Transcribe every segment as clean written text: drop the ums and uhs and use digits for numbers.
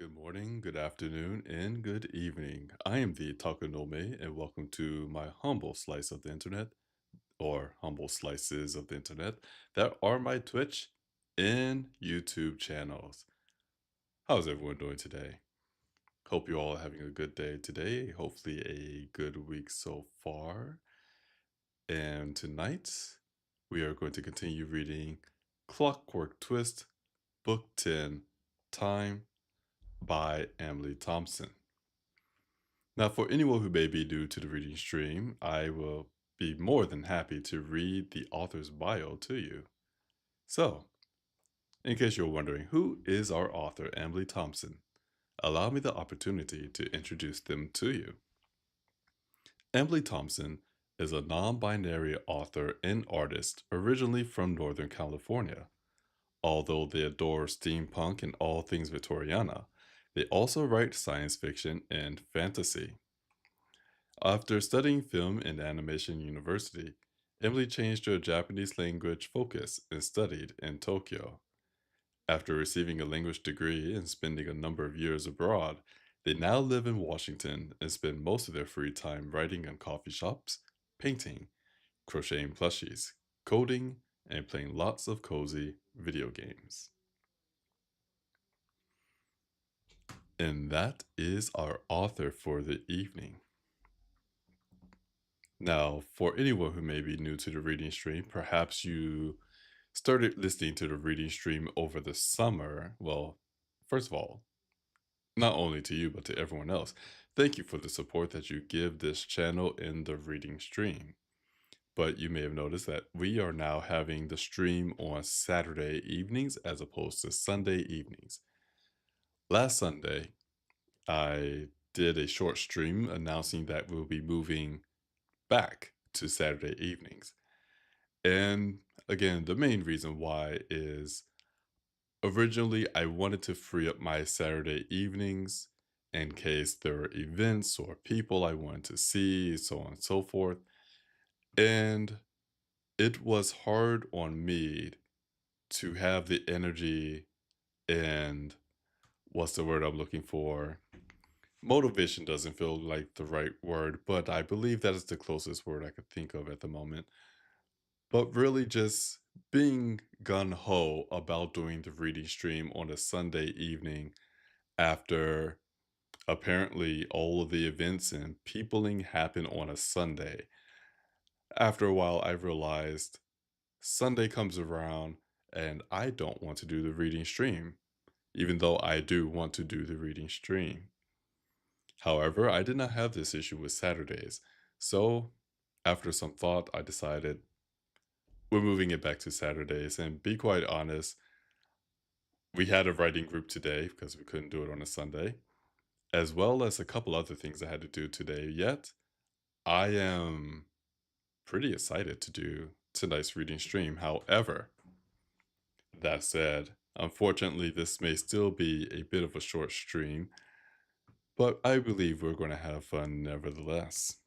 Good morning, good afternoon, and good evening. I am the Takanome, and welcome to my humble slice of the internet, or humble slices of the internet, that are my Twitch and YouTube channels. How's everyone doing today? Hope you all are having a good day today. Hopefully, a good week so far. And tonight, we are going to continue reading Clockwork Twist, Book 10, Time by Emily Thompson. Now, for anyone who may be new to the reading stream, I will be more than happy to read the author's bio to you. So, in case you're wondering, who is our author, Emily Thompson? Allow me the opportunity to introduce them to you. Emily Thompson is a non binary author and artist originally from Northern California. Although they adore steampunk and all things Victoriana, they also write science fiction and fantasy. After studying film and animation university, Emily changed to a Japanese language focus and studied in Tokyo. After receiving a language degree and spending a number of years abroad, they now live in Washington and spend most of their free time writing in coffee shops, painting, crocheting plushies, coding, and playing lots of cozy video games. And that is our author for the evening. Now, for anyone who may be new to the reading stream, perhaps you started listening to the reading stream over the summer. Well, first of all, not only to you, but to everyone else, thank you for the support that you give this channel in the reading stream. But you may have noticed that we are now having the stream on Saturday evenings as opposed to Sunday evenings. Last Sunday, I did a short stream announcing that we'll be moving back to Saturday evenings. And again, the main reason why is originally I wanted to free up my Saturday evenings in case there were events or people I wanted to see, so on and so forth. And it was hard on me to have the energy and what's the word I'm looking for? Motivation doesn't feel like the right word, but I believe that is the closest word I could think of at the moment. But really just being gun ho about doing the reading stream on a Sunday evening after apparently all of the events and peopling happen on a Sunday. After a while, I realized Sunday comes around and I don't want to do the reading stream, even though I do want to do the reading stream. However, I did not have this issue with Saturdays. So, after some thought, I decided we're moving it back to Saturdays. And be quite honest, we had a writing group today because we couldn't do it on a Sunday, as well as a couple other things I had to do today. Yet, I am pretty excited to do tonight's reading stream. However, that said, unfortunately, this may still be a bit of a short stream, but I believe we're going to have fun nevertheless.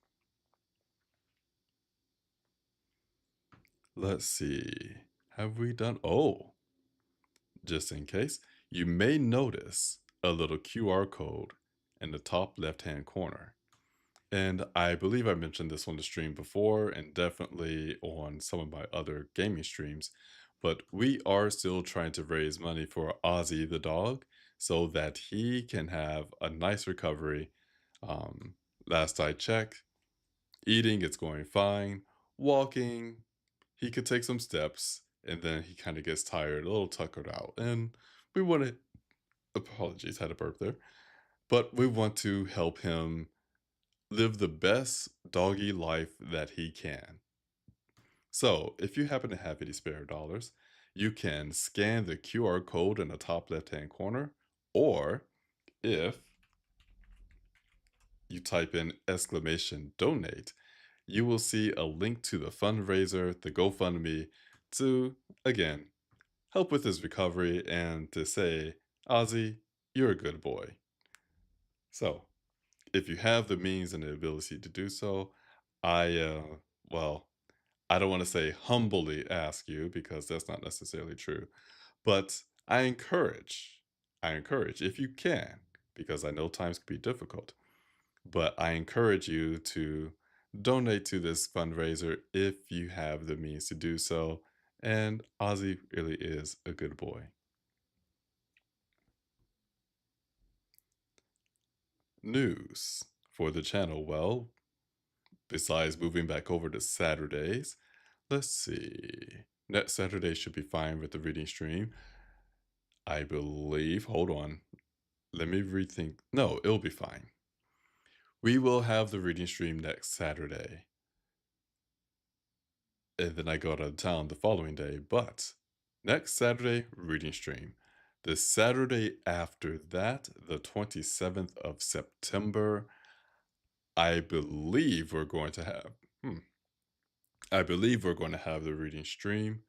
Let's see. Have we done? Oh, just in case, you may notice a little QR code in the top left-hand corner. And I believe I mentioned this on the stream before and definitely on some of my other gaming streams, but we are still trying to raise money for Ozzy the dog so that he can have a nice recovery. Um, Last I checked, eating is going fine, walking, he could take some steps, and then he kind of gets tired, a little tuckered out. And we want to, apologies, had a burp there, but we want to help him live the best doggy life that he can. So, if you happen to have any spare dollars, you can scan the QR code in the top left hand corner, or if you type in exclamation donate, you will see a link to the fundraiser, the GoFundMe, to again help with his recovery and to say, Ozzy, you're a good boy. So, if you have the means and the ability to do so, I, well, I don't want to say humbly ask you because that's not necessarily true, but I encourage, if you can, because I know times can be difficult. But I encourage you to donate to this fundraiser if you have the means to do so. And Ozzy really is a good boy. News for the channel. Well, besides moving back over to Saturdays, let's see. Next Saturday should be fine with the reading stream. I believe. Hold on. Let me rethink. No, it'll be fine. We will have the reading stream next Saturday. And then I go out of town the following day. But next Saturday, reading stream. The Saturday after that, the 27th of September, I believe we're going to have. I believe we're going to have the reading stream.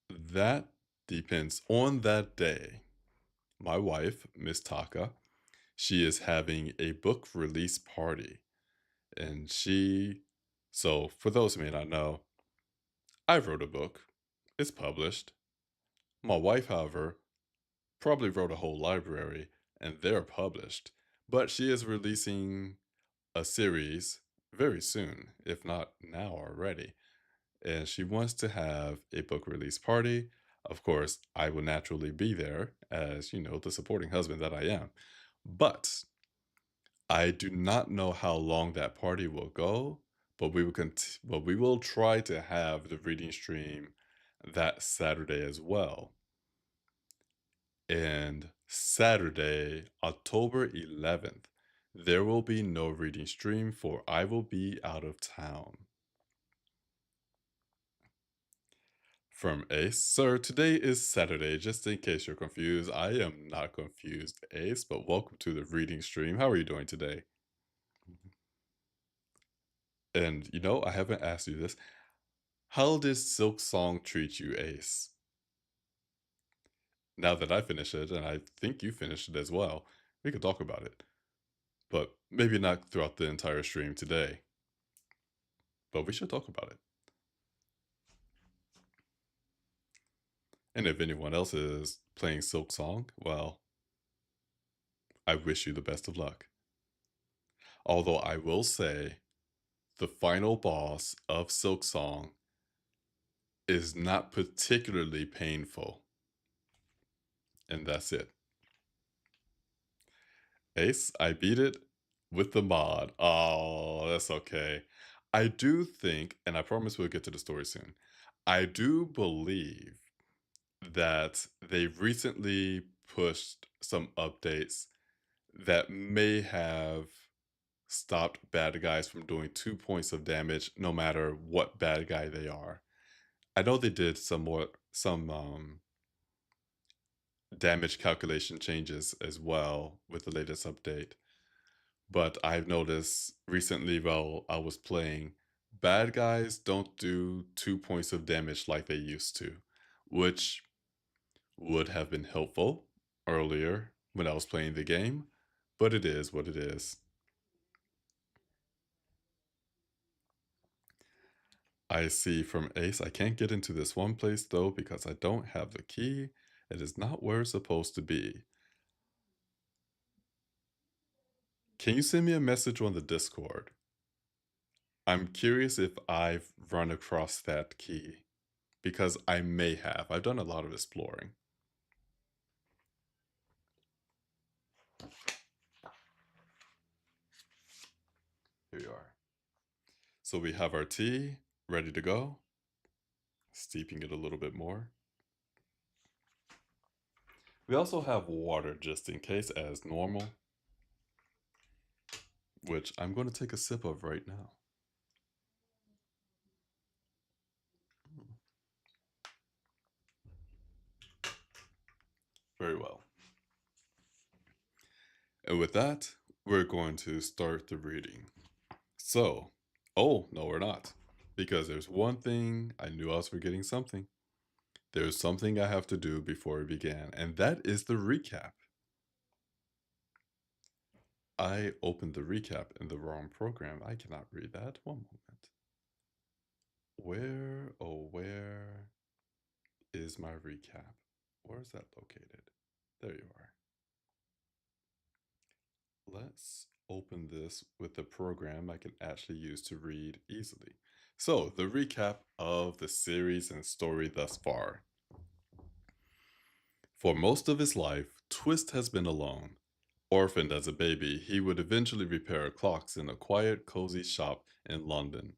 That depends on that day. My wife, Miss Taka, she is having a book release party. And so for those who may not know, I wrote a book. It's published. My wife, however, probably wrote a whole library and they're published. But she is releasing a series very soon, if not now already. And she wants to have a book release party. Of course, I will naturally be there as, the supporting husband that I am. But I do not know how long that party will go, but we will try to have the reading stream that Saturday as well. And Saturday, October 11th, there will be no reading stream for I will be out of town. From Ace, sir, today is Saturday, just in case you're confused. I am not confused, Ace, but welcome to the reading stream. How are you doing today? And I haven't asked you this. How did Silk Song treat you, Ace? Now that I finish it, and I think you finished it as well, we could talk about it. But maybe not throughout the entire stream today. But we should talk about it. And if anyone else is playing Silk Song, well, I wish you the best of luck. Although I will say, the final boss of Silk Song is not particularly painful. And that's it. Ace, I beat it with the mod. Oh, that's okay. I do think, and I promise we'll get to the story soon, I do believe that they recently pushed some updates that may have stopped bad guys from doing 2 points of damage no matter what bad guy they are. I know they did some damage calculation changes as well with the latest update. But I've noticed recently while I was playing, bad guys don't do 2 points of damage like they used to, which would have been helpful earlier when I was playing the game, but it is what it is. I see from Ace, I can't get into this one place though because I don't have the key. It is not where it's supposed to be. Can you send me a message on the Discord? I'm curious if I've run across that key because I may have. I've done a lot of exploring. Here you are. So we have our tea ready to go. Steeping it a little bit more. We also have water just in case as normal, which I'm going to take a sip of right now. Very well. And with that, we're going to start the reading. So, oh, no, we're not. Because there's one thing, I knew I was forgetting something. There's something I have to do before we begin, and that is the recap. I opened the recap in the wrong program. I cannot read that. One moment. Where is my recap? Where is that located? There you are. Let's open this with the program I can actually use to read easily. So, the recap of the series and story thus far. For most of his life, Twist has been alone. Orphaned as a baby, he would eventually repair clocks in a quiet, cozy shop in London.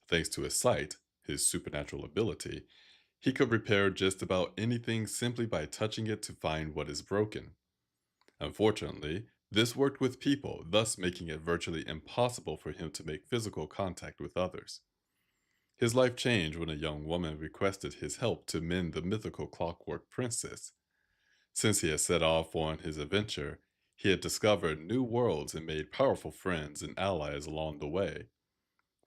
Thanks to his sight, his supernatural ability, he could repair just about anything simply by touching it to find what is broken. Unfortunately, this worked with people, thus making it virtually impossible for him to make physical contact with others. His life changed when a young woman requested his help to mend the mythical Clockwork Princess. Since he had set off on his adventure, he had discovered new worlds and made powerful friends and allies along the way.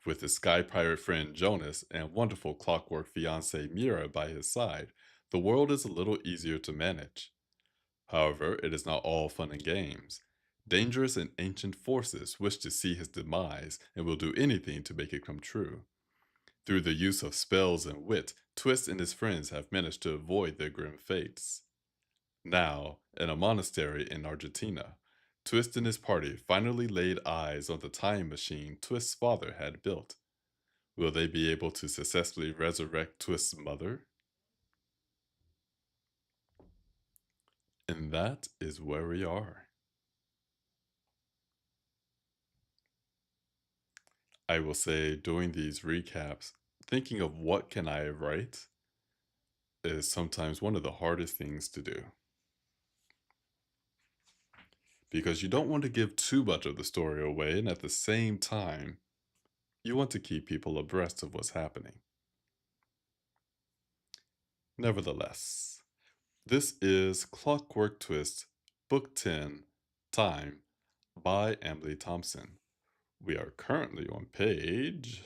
With his sky pirate friend Jonas and wonderful clockwork fiancée Mira by his side, the world is a little easier to manage. However, it is not all fun and games. Dangerous and ancient forces wish to see his demise and will do anything to make it come true. Through the use of spells and wit, Twist and his friends have managed to avoid their grim fates. Now, in a monastery in Argentina, Twist and his party finally laid eyes on the time machine Twist's father had built. Will they be able to successfully resurrect Twist's mother? And that is where we are. I will say during these recaps, thinking of what can I write is sometimes one of the hardest things to do because you don't want to give too much of the story away, and at the same time, you want to keep people abreast of what's happening. Nevertheless, this is Clockwork Twist, Book 10, Time, by Emily Thompson. We are currently on page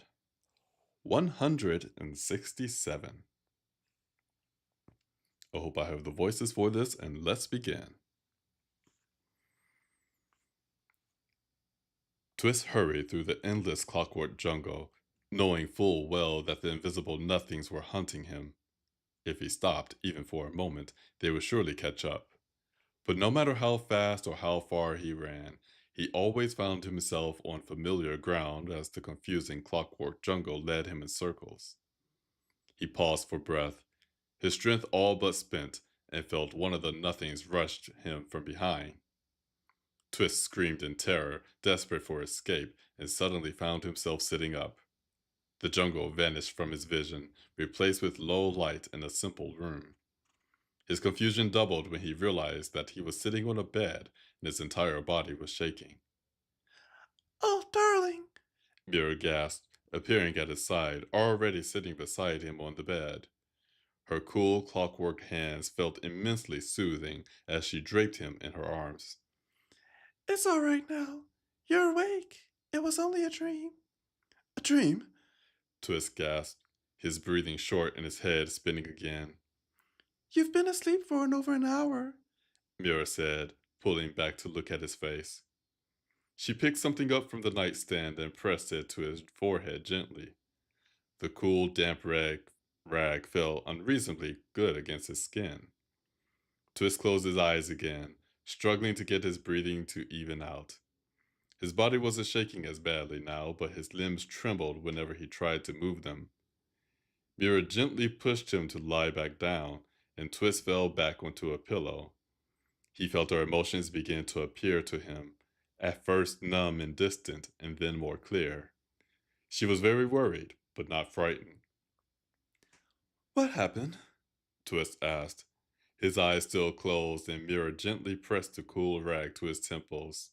167. I hope I have the voices for this, and let's begin. Twist hurried through the endless clockwork jungle, knowing full well that the invisible nothings were hunting him. If he stopped, even for a moment, they would surely catch up. But no matter how fast or how far he ran, he always found himself on familiar ground as the confusing clockwork jungle led him in circles. He paused for breath, his strength all but spent, and felt one of the nothings rush him from behind. Twist screamed in terror, desperate for escape, and suddenly found himself sitting up. The jungle vanished from his vision, replaced with low light in a simple room. His confusion doubled when he realized that he was sitting on a bed and his entire body was shaking. "Oh, darling!" Mira gasped, appearing at his side, already sitting beside him on the bed. Her cool clockwork hands felt immensely soothing as she draped him in her arms. "It's all right now. You're awake. It was only a dream." "A dream?" Twist gasped, his breathing short and his head spinning again. "You've been asleep for over an hour," Mira said, pulling back to look at his face. She picked something up from the nightstand and pressed it to his forehead gently. The cool, damp rag felt unreasonably good against his skin. Twist closed his eyes again, struggling to get his breathing to even out. His body wasn't shaking as badly now, but his limbs trembled whenever he tried to move them. Mira gently pushed him to lie back down, and Twist fell back onto a pillow. He felt her emotions begin to appear to him, at first numb and distant, and then more clear. She was very worried, but not frightened. "What happened?" Twist asked. His eyes still closed, and Mira gently pressed the cool rag to his temples.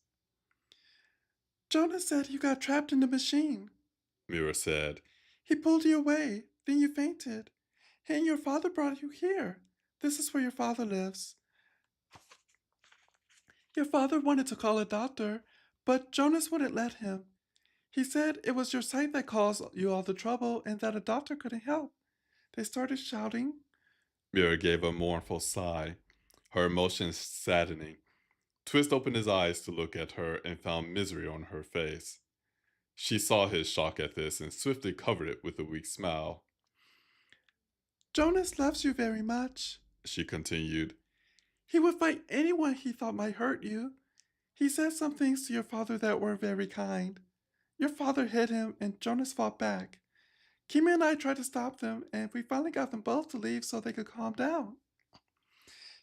"Jonah said you got trapped in the machine," Mira said. "He pulled you away, then you fainted. And your father brought you here. This is where your father lives. Your father wanted to call a doctor, but Jonas wouldn't let him. He said it was your sight that caused you all the trouble and that a doctor couldn't help. They started shouting." Mira gave a mournful sigh, her emotions saddening. Twist opened his eyes to look at her and found misery on her face. She saw his shock at this and swiftly covered it with a weak smile. "Jonas loves you very much," she continued. "He would fight anyone he thought might hurt you. He said some things to your father that were very kind. Your father hit him, and Jonas fought back. Kima and I tried to stop them, and we finally got them both to leave so they could calm down.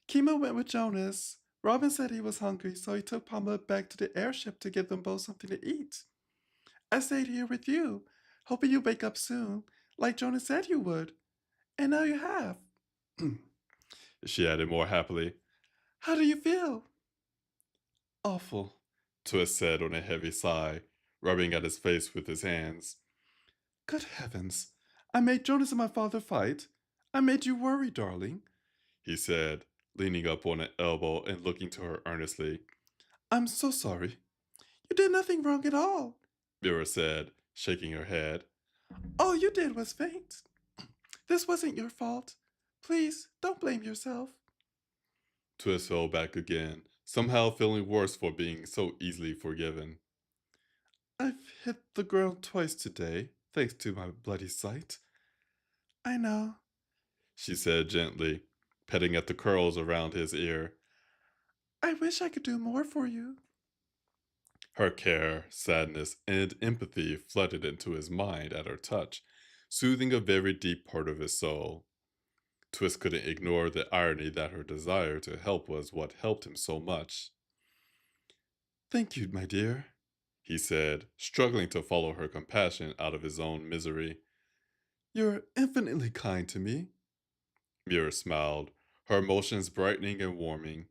Kima went with Jonas. Robin said he was hungry, so he took Pama back to the airship to give them both something to eat. I stayed here with you, hoping you'd wake up soon, like Jonas said you would. And now you have. She added more happily. How do you feel? Awful, Twist said on a heavy sigh, rubbing at his face with his hands. Good heavens. I made Jonas and my father fight. I made you worry, darling. He said, leaning up on an elbow and looking to her earnestly. I'm so sorry. You did nothing wrong at all. Mira said, shaking her head. All you did was faint. This wasn't your fault. Please, don't blame yourself. Twist fell back again, somehow feeling worse for being so easily forgiven. I've hit the ground twice today, thanks to my bloody sight. I know, She said gently, petting at the curls around his ear. I wish I could do more for you. Her care, sadness, and empathy flooded into his mind at her touch, soothing a very deep part of his soul. Twist couldn't ignore the irony that her desire to help was what helped him so much. Thank you, my dear. He said, struggling to follow her compassion out of his own misery. You're infinitely kind to me. Mira smiled, her emotions brightening and warming,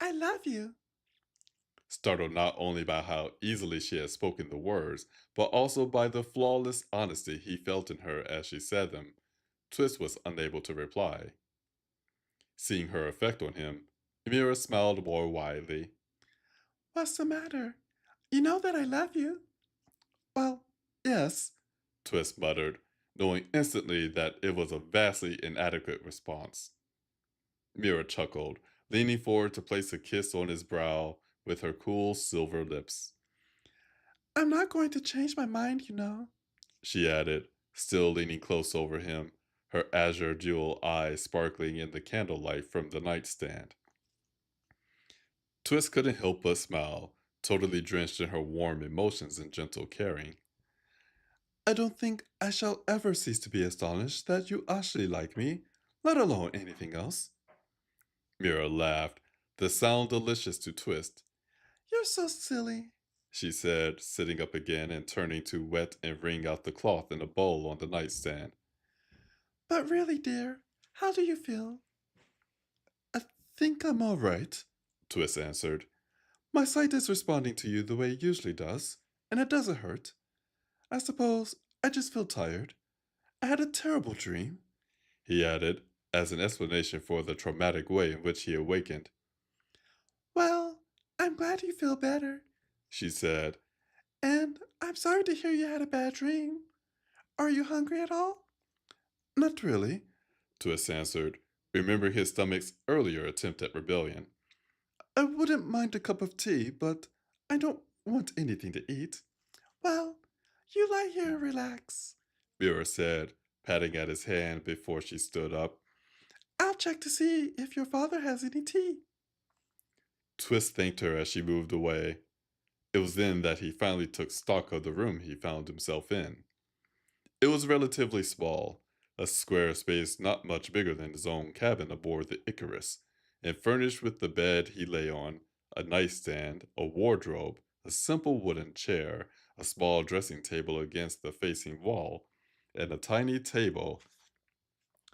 I love you. startled not only by how easily she had spoken the words, but also by the flawless honesty he felt in her as she said them. Twist was unable to reply. Seeing her effect on him, Mira smiled more widely. What's the matter? You know that I love you. Well, yes. Twist muttered, knowing instantly that it was a vastly inadequate response. Mira chuckled, leaning forward to place a kiss on his brow with her cool silver lips. I'm not going to change my mind, you know. She added, still leaning close over him, her azure jewel eyes sparkling in the candlelight from the nightstand. Twist couldn't help but smile, totally drenched in her warm emotions and gentle caring. I don't think I shall ever cease to be astonished that you actually like me, let alone anything else. Mira laughed, the sound delicious to Twist. You're so silly. She said, sitting up again and turning to wet and wring out the cloth in a bowl on the nightstand. But really, dear, how do you feel? I think I'm all right, Twist answered. my sight is responding to you the way it usually does, and it doesn't hurt. I suppose I just feel tired. I had a terrible dream. He added, as an explanation for the traumatic way in which he awakened. Well, I'm glad you feel better, She said, and I'm sorry to hear you had a bad dream. Are you hungry at all? Not really. Twist answered, remembering his stomach's earlier attempt at rebellion. I wouldn't mind a cup of tea, but I don't want anything to eat. Well, you lie here and relax. Mira said, patting at his hand before she stood up. I'll check to see if your father has any tea. Twist thanked her as she moved away. It was then that he finally took stock of the room he found himself in. It was relatively small, a square space not much bigger than his own cabin aboard the Icarus, and furnished with the bed he lay on, a nightstand, a wardrobe, a simple wooden chair, a small dressing table against the facing wall, and a tiny table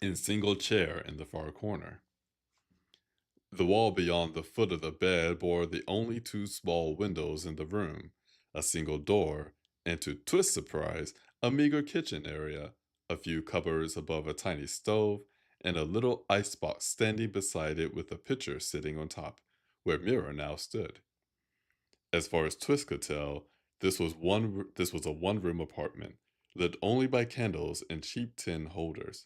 and single chair in the far corner. The wall beyond the foot of the bed bore the only two small windows in the room, a single door, and to Twist's surprise, a meager kitchen area, a few cupboards above a tiny stove, and a little icebox standing beside it with a pitcher sitting on top, where Mira now stood. As far as Twist could tell, this was a one-room apartment, lit only by candles and cheap tin holders.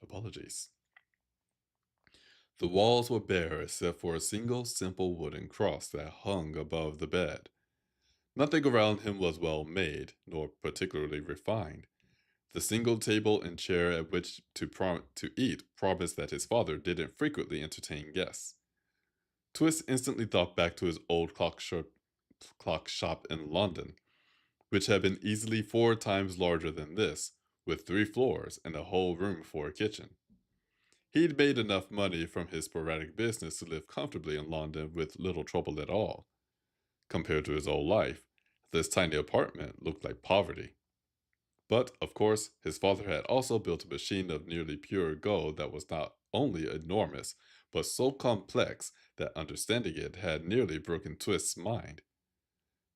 Apologies. The walls were bare except for a single simple wooden cross that hung above the bed. Nothing around him was well made, nor particularly refined. The single table and chair at which to eat promised that his father didn't frequently entertain guests. Twist instantly thought back to his old clock shop in London, which had been easily 4 times larger than this, with 3 floors and a whole room for a kitchen. He'd made enough money from his sporadic business to live comfortably in London with little trouble at all. Compared to his old life, this tiny apartment looked like poverty. But, of course, his father had also built a machine of nearly pure gold that was not only enormous, but so complex that understanding it had nearly broken Twist's mind.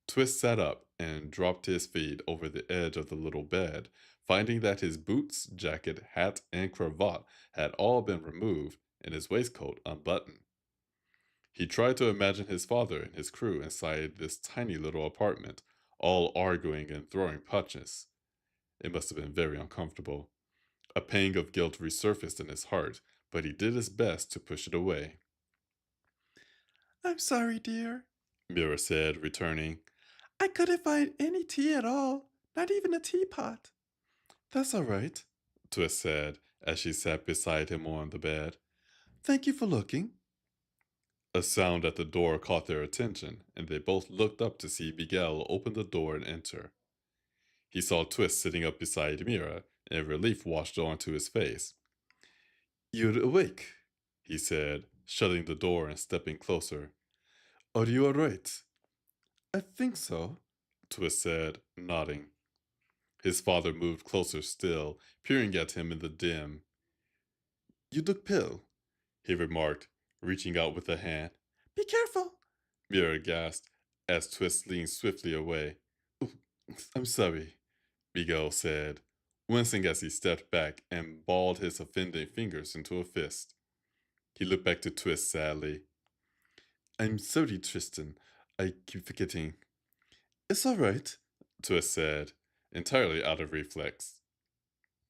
Twist sat up and dropped his feet over the edge of the little bed, finding that his boots, jacket, hat, and cravat had all been removed and his waistcoat unbuttoned. He tried to imagine his father and his crew inside this tiny little apartment, all arguing and throwing punches. It must have been very uncomfortable. A pang of guilt resurfaced in his heart, but he did his best to push it away. I'm sorry, dear. Mira said, returning. I couldn't find any tea at all, not even a teapot. That's all right, Twist said as she sat beside him on the bed. Thank you for looking. A sound at the door caught their attention, and they both looked up to see Miguel open the door and enter. He saw Twist sitting up beside Mira, and relief washed onto his face. You're awake, he said, shutting the door and stepping closer. Are you all right? I think so, Twist said, nodding. His father moved closer still, peering at him in the dim. You look pale, he remarked, reaching out with a hand. Be careful. Mira gasped as Twist leaned swiftly away. "Oh, I'm sorry," Miguel said, wincing as he stepped back and balled his offending fingers into a fist. He looked back to Twist sadly. I'm sorry, Tristan. I keep forgetting. It's all right, Twist said, entirely out of reflex.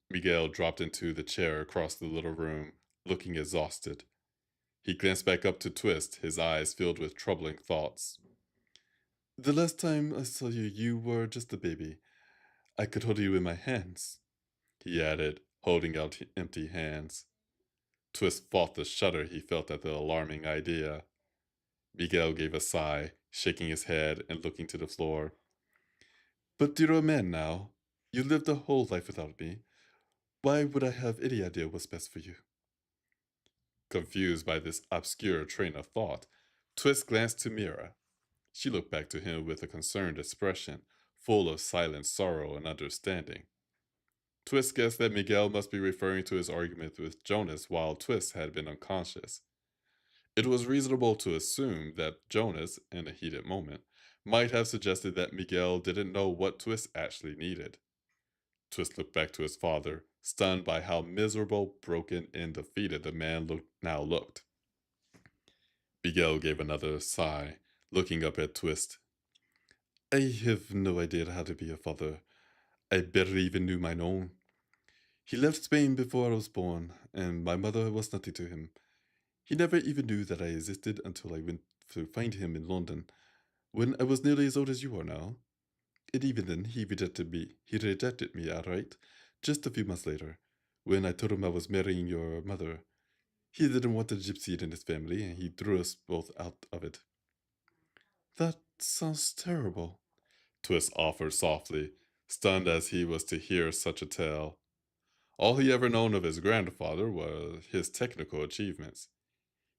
Miguel dropped into the chair across the little room, looking exhausted. He glanced back up to Twist, his eyes filled with troubling thoughts. The last time I saw you, you were just a baby. I could hold you in my hands, he added, holding out empty hands. Twist fought the shudder he felt at the alarming idea. Miguel gave a sigh, shaking his head and looking to the floor. But you're a man now. You lived a whole life without me. Why would I have any idea what's best for you? Confused by this obscure train of thought, Twist glanced to Mira. She looked back to him with a concerned expression, full of silent sorrow and understanding. Twist guessed that Miguel must be referring to his argument with Jonas while Twist had been unconscious. It was reasonable to assume that Jonas, in a heated moment, might have suggested that Miguel didn't know what Twist actually needed. Twist looked back to his father, stunned by how miserable, broken, and defeated the man now looked. Miguel gave another sigh, looking up at Twist. I have no idea how to be a father. I barely even knew mine own. He left Spain before I was born, and my mother was nothing to him. He never even knew that I existed until I went to find him in London, when I was nearly as old as you are now. And even then, he rejected me. He rejected me outright, just a few months later, when I told him I was marrying your mother. He didn't want a gypsy in his family, and he threw us both out of it. That sounds terrible, Twist offered softly, stunned as he was to hear such a tale. All he ever known of his grandfather was his technical achievements.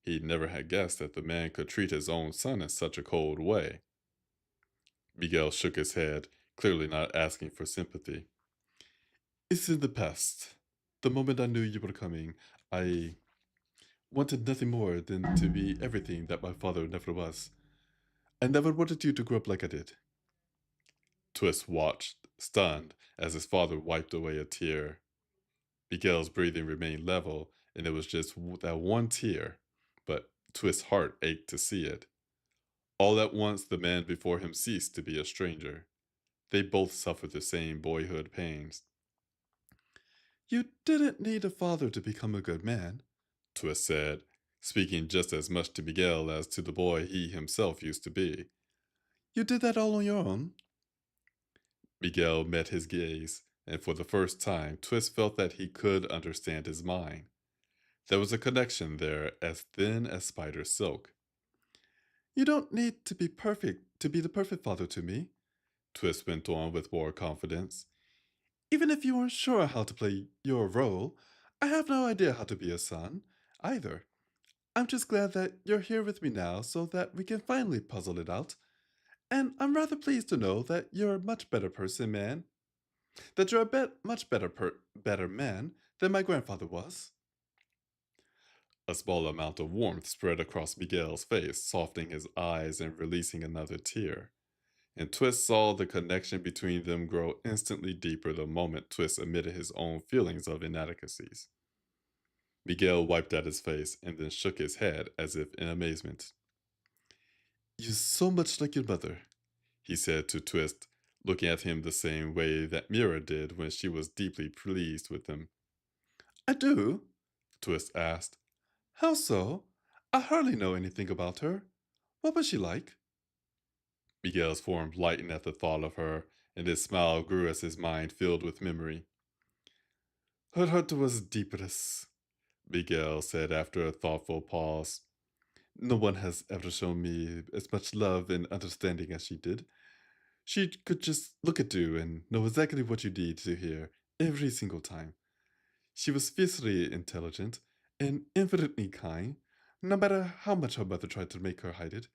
He never had guessed that the man could treat his own son in such a cold way. Miguel shook his head, clearly not asking for sympathy. It's in the past. The moment I knew you were coming, I wanted nothing more than to be everything that my father never was. I never wanted you to grow up like I did. Twist watched, stunned, as his father wiped away a tear. Miguel's breathing remained level, and it was just that one tear, but Twist's heart ached to see it. All at once, the man before him ceased to be a stranger. They both suffered the same boyhood pains. You didn't need a father to become a good man, Twist said, speaking just as much to Miguel as to the boy he himself used to be. You did that all on your own. Miguel met his gaze, and for the first time, Twist felt that he could understand his mind. There was a connection there as thin as spider silk. You don't need to be perfect to be the perfect father to me, Twist went on with more confidence. even if you aren't sure how to play your role. I have no idea how to be a son, either. I'm just glad that you're here with me now so that we can finally puzzle it out. And I'm rather pleased to know that you're a much better person, man. That you're a much better man than my grandfather was. A small amount of warmth spread across Miguel's face, softening his eyes and releasing another tear. And Twist saw the connection between them grow instantly deeper the moment Twist admitted his own feelings of inadequacies. Miguel wiped at his face and then shook his head as if in amazement. You're so much like your mother. He said to Twist, looking at him the same way that Mira did when she was deeply pleased with him. I do? Twist asked. How so? I hardly know anything about her. What was she like? Miguel's form lightened at the thought of her, and his smile grew as his mind filled with memory. Her heart was deepest, Miguel said after a thoughtful pause. no one has ever shown me as much love and understanding as she did. She could just look at you and know exactly what you need to hear every single time. She was fiercely intelligent and infinitely kind, no matter how much her mother tried to make her hide it.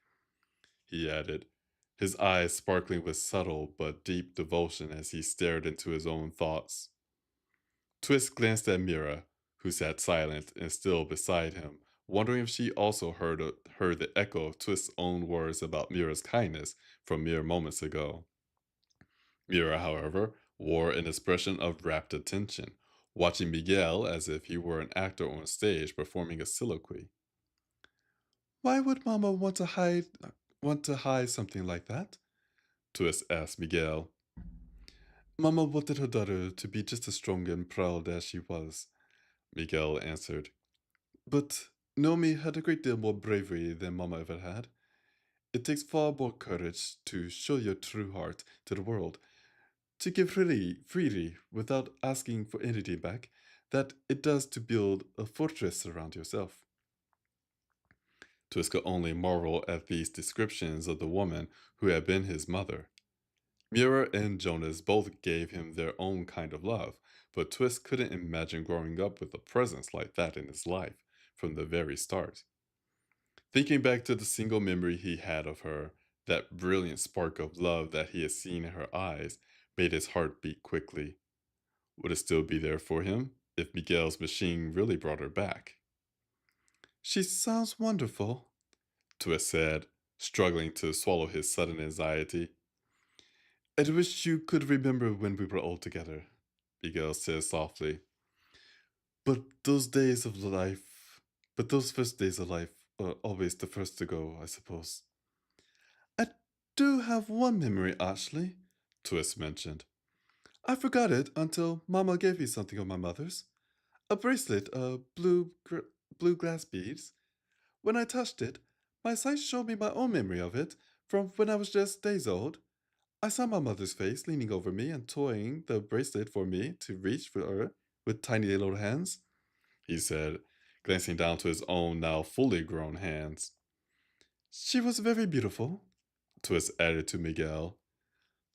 He added, his eyes sparkling with subtle but deep devotion as he stared into his own thoughts. Twist glanced at Mira, who sat silent and still beside him, wondering if she also heard the echo of Twist's own words about Mira's kindness from mere moments ago. Mira, however, wore an expression of rapt attention, watching Miguel as if he were an actor on stage performing a soliloquy. Why would Mama want to hide something like that? Twist asked Miguel. Mama wanted her daughter to be just as strong and proud as she was, Miguel answered. but Naomi had a great deal more bravery than Mama ever had. It takes far more courage to show your true heart to the world, to give freely without asking for anything back, that it does to build a fortress around yourself. Twist could only marvel at these descriptions of the woman who had been his mother. Mira and Jonas both gave him their own kind of love, but Twist couldn't imagine growing up with a presence like that in his life from the very start. Thinking back to the single memory he had of her, that brilliant spark of love that he had seen in her eyes made his heart beat quickly. Would it still be there for him if Miguel's machine really brought her back? She sounds wonderful. Twist said, struggling to swallow his sudden anxiety. I wish you could remember when we were all together, Miguel said softly. but those days of life, but those first days of life are always the first to go, I suppose. I do have one memory, Ashley. Twist mentioned. I forgot it until Mama gave me something of my mother's. A bracelet of blue glass beads. When I touched it, my sight showed me my own memory of it from when I was just days old. I saw my mother's face leaning over me and toying the bracelet for me to reach for her with tiny little hands. He said, glancing down to his own now fully grown hands. She was very beautiful. Twist added to Miguel.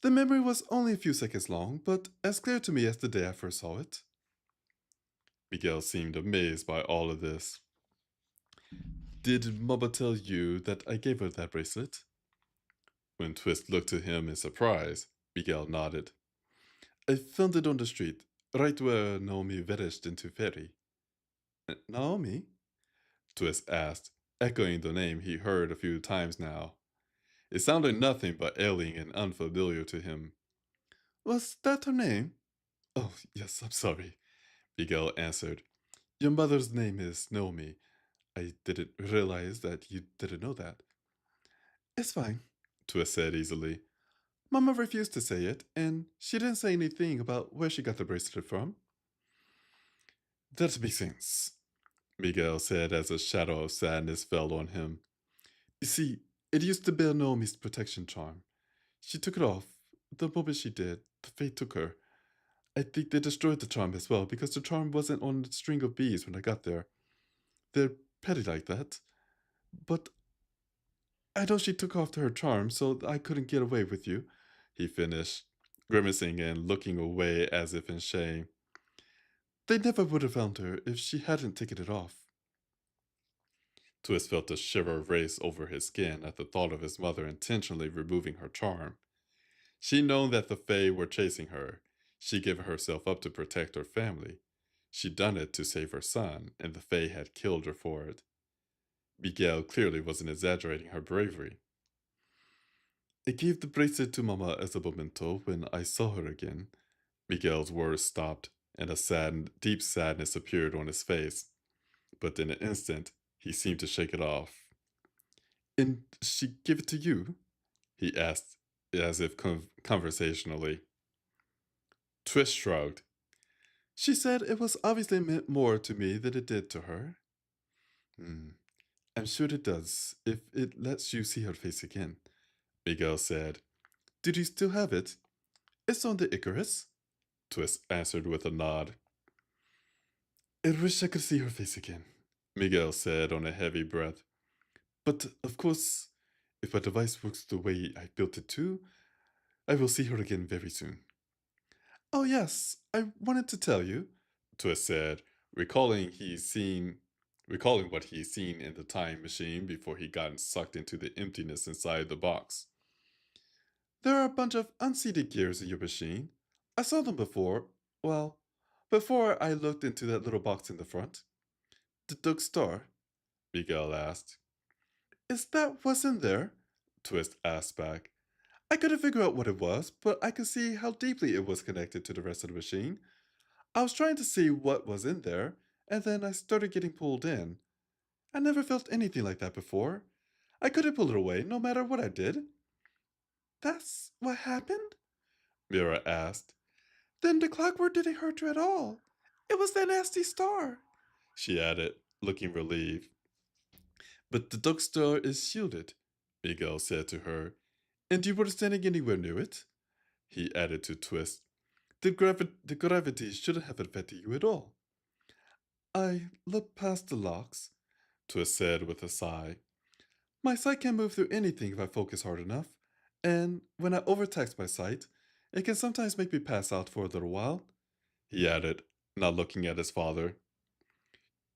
The memory was only a few seconds long, but as clear to me as the day I first saw it. Miguel seemed amazed by all of this. Did Mama tell you that I gave her that bracelet? When Twist looked to him in surprise, Miguel nodded. I found it on the street, right where Naomi vanished into ferry. Naomi? Twist asked, echoing the name he heard a few times now. It sounded nothing but alien and unfamiliar to him. Was that her name? Oh, yes, I'm sorry, Miguel answered. Your mother's name is Naomi. I didn't realize that you didn't know that. It's fine, Twist said easily. Mama refused to say it, and she didn't say anything about where she got the bracelet from. That makes sense, Miguel said as a shadow of sadness fell on him. You see, it used to bear Naomi's protection charm. She took it off. The moment she did, the fate took her. I think they destroyed the charm as well because the charm wasn't on a string of beads when I got there. They're petty like that. But I know she took off her charm, so I couldn't get away with you, he finished, grimacing and looking away as if in shame. They never would have found her if she hadn't taken it off. Twist felt a shiver race over his skin at the thought of his mother intentionally removing her charm. She known that the Fae were chasing her. She given herself up to protect her family. She'd done it to save her son, and the Fae had killed her for it. Miguel clearly wasn't exaggerating her bravery. I gave the bracelet to Mama as a memento when I saw her again. Miguel's words stopped, and a deep sadness appeared on his face. But in an instant, he seemed to shake it off. And she gave it to you? He asked, as if conversationally. Twist shrugged. She said it was obviously meant more to me than it did to her. Hmm, I'm sure it does, if it lets you see her face again, Miguel said. Did you still have it? It's on the Icarus. Twist answered with a nod. I wish I could see her face again, Miguel said on a heavy breath. but of course, if my device works the way I built it to, I will see her again very soon. Oh yes, I wanted to tell you, Twist said, recalling what he'd seen in the time machine before he got sucked into the emptiness inside the box. there are a bunch of unseated gears in your machine. I saw them before, well, before I looked into that little box in the front. The Doug Star. Miguel asked. Is that what's in there? Twist asked back. I couldn't figure out what it was, but I could see how deeply it was connected to the rest of the machine. I was trying to see what was in there, and then I started getting pulled in. I never felt anything like that before. I couldn't pull it away, no matter what I did. That's what happened? Mira asked. Then the clockwork didn't hurt you at all. It was that nasty star. She added, looking relieved. But the Doug Star is shielded, Miguel said to her. and you were standing anywhere near it. He added to Twist. The gravity shouldn't have affected you at all. I looked past the locks. Twist said with a sigh. My sight can move through anything if I focus hard enough, and when I overtax my sight, it can sometimes make me pass out for a little while. He added, not looking at his father.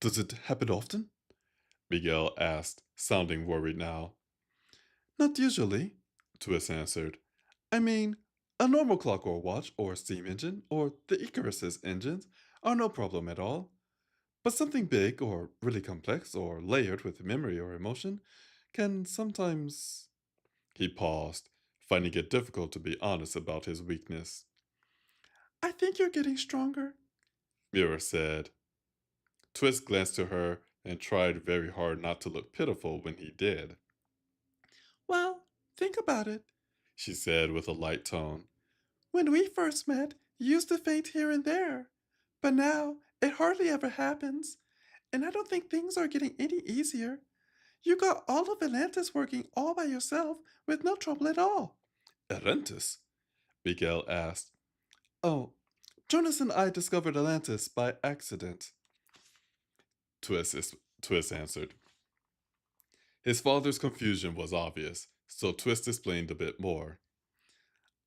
Does it happen often? Miguel asked, sounding worried now. Not usually, Twist answered. I mean, a normal clock or watch or steam engine or the Icarus's engines are no problem at all. But something big or really complex or layered with memory or emotion can sometimes. He paused, finding it difficult to be honest about his weakness. I think you're getting stronger. Mira said. Twist glanced to her and tried very hard not to look pitiful when he did. Well, think about it. She said with a light tone. When we first met, you used to faint here and there. But now, it hardly ever happens. And I don't think things are getting any easier. You got all of Atlantis working all by yourself with no trouble at all. Atlantis? Miguel asked. Oh, Jonas and I discovered Atlantis by accident. Twist answered. His father's confusion was obvious, so Twist explained a bit more.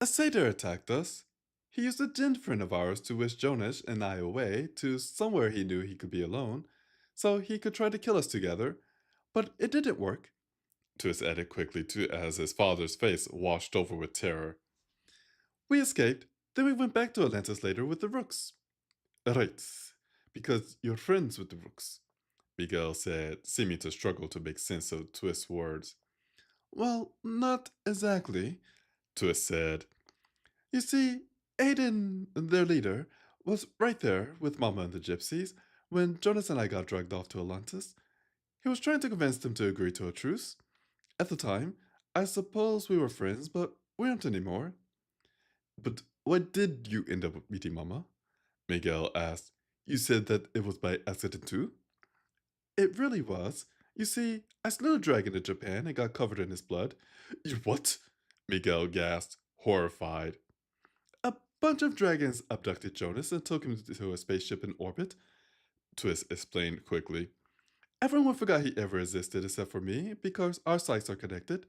A satyr attacked us. He used a djinn friend of ours to wish Jonas and I away to somewhere he knew he could be alone, so he could try to kill us together, but it didn't work. Twist added quickly as his father's face washed over with terror. We escaped, then we went back to Atlantis later with the rooks. Right, because you're friends with the rooks, Miguel said, seeming to struggle to make sense of Twist's words. Well, not exactly, Twist said. You see, Aiden, their leader, was right there with Mama and the gypsies when Jonas and I got dragged off to Atlantis. He was trying to convince them to agree to a truce. At the time, I suppose we were friends, but we aren't anymore. But why did you end up meeting Mama? Miguel asked. You said that it was by accident too? It really was. You see, I slew a dragon in Japan and got covered in his blood. You what? Miguel gasped, horrified. A bunch of dragons abducted Jonas and took him to a spaceship in orbit. Twist explained quickly. Everyone forgot he ever existed except for me because our sites are connected.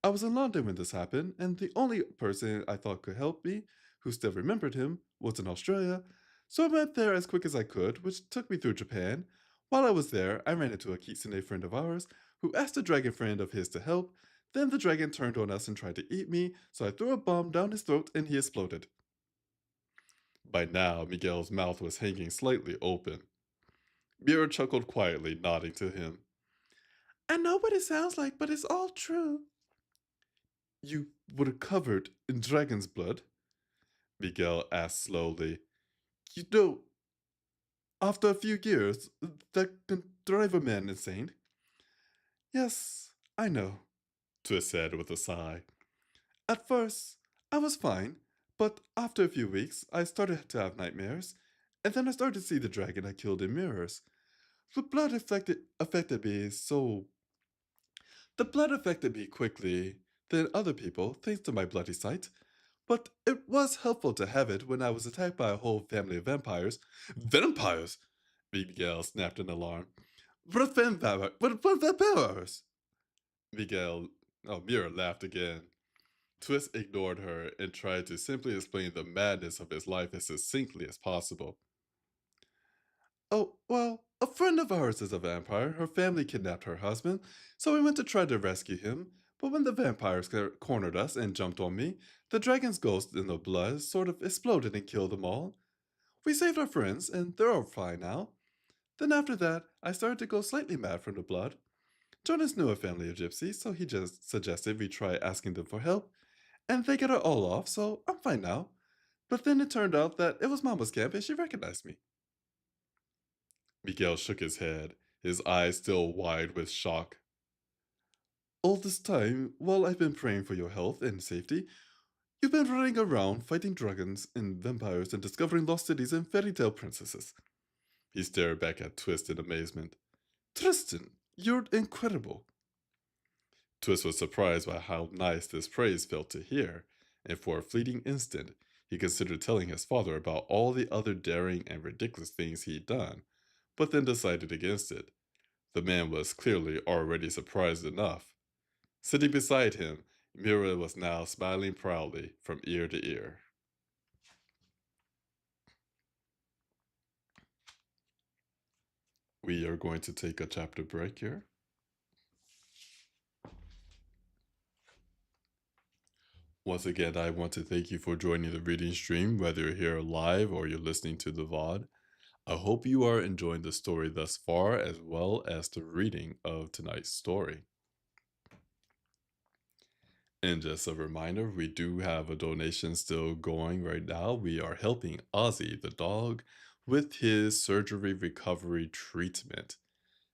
I was in London when this happened, and the only person I thought could help me, who still remembered him, was in Australia. So I went there as quick as I could, which took me through Japan. While I was there, I ran into a kitsune friend of ours who asked a dragon friend of his to help. Then the dragon turned on us and tried to eat me, so I threw a bomb down his throat and he exploded. By now, Miguel's mouth was hanging slightly open. Mira chuckled quietly, nodding to him. I know what it sounds like, but it's all true. You were covered in dragon's blood? Miguel asked slowly. You know, after a few years, that can drive a man insane. Yes, I know. Twist said with a sigh. At first, I was fine, but after a few weeks, I started to have nightmares, and then I started to see the dragon I killed in mirrors. The blood affected me so. The blood affected me quickly than other people, thanks to my bloody sight. But it was helpful to have it when I was attacked by a whole family of vampires. Vampires! Miguel snapped in alarm. What vampire? What vampires? Miguel, Mira laughed again. Twist ignored her and tried to simply explain the madness of his life as succinctly as possible. Oh, well, a friend of ours is a vampire. Her family kidnapped her husband, so we went to try to rescue him. But when the vampires cornered us and jumped on me, the dragon's ghost in the blood sort of exploded and killed them all. We saved our friends, and they're all fine now. Then after that, I started to go slightly mad from the blood. Jonas knew a family of gypsies, so he just suggested we try asking them for help, and they got it all off, so I'm fine now. But then it turned out that it was Mama's camp and she recognized me. Miguel shook his head, his eyes still wide with shock. All this time, while I've been praying for your health and safety, you've been running around fighting dragons and vampires and discovering lost cities and fairy tale princesses. He stared back at Twist in amazement. Tristan, you're incredible. Twist was surprised by how nice this praise felt to hear, and for a fleeting instant, he considered telling his father about all the other daring and ridiculous things he'd done, but then decided against it. The man was clearly already surprised enough. Sitting beside him, Mira was now smiling proudly from ear to ear. We are going to take a chapter break here. Once again, I want to thank you for joining the reading stream, whether you're here live or you're listening to the VOD. I hope you are enjoying the story thus far, as well as the reading of tonight's story. And just a reminder, we do have a donation still going right now. We are helping Ozzy, the dog, with his surgery recovery treatment.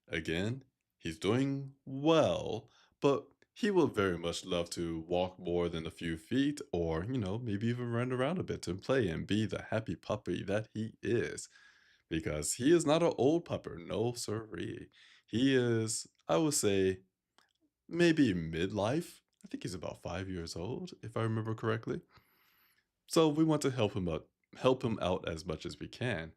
Again, he's doing well, but he will very much love to walk more than a few feet or, maybe even run around a bit and play and be the happy puppy that he is. Because he is not an old pupper, no sirree. He is, I would say, maybe midlife. I think he's about 5 years old, if I remember correctly. So we want to help him out as much as we can.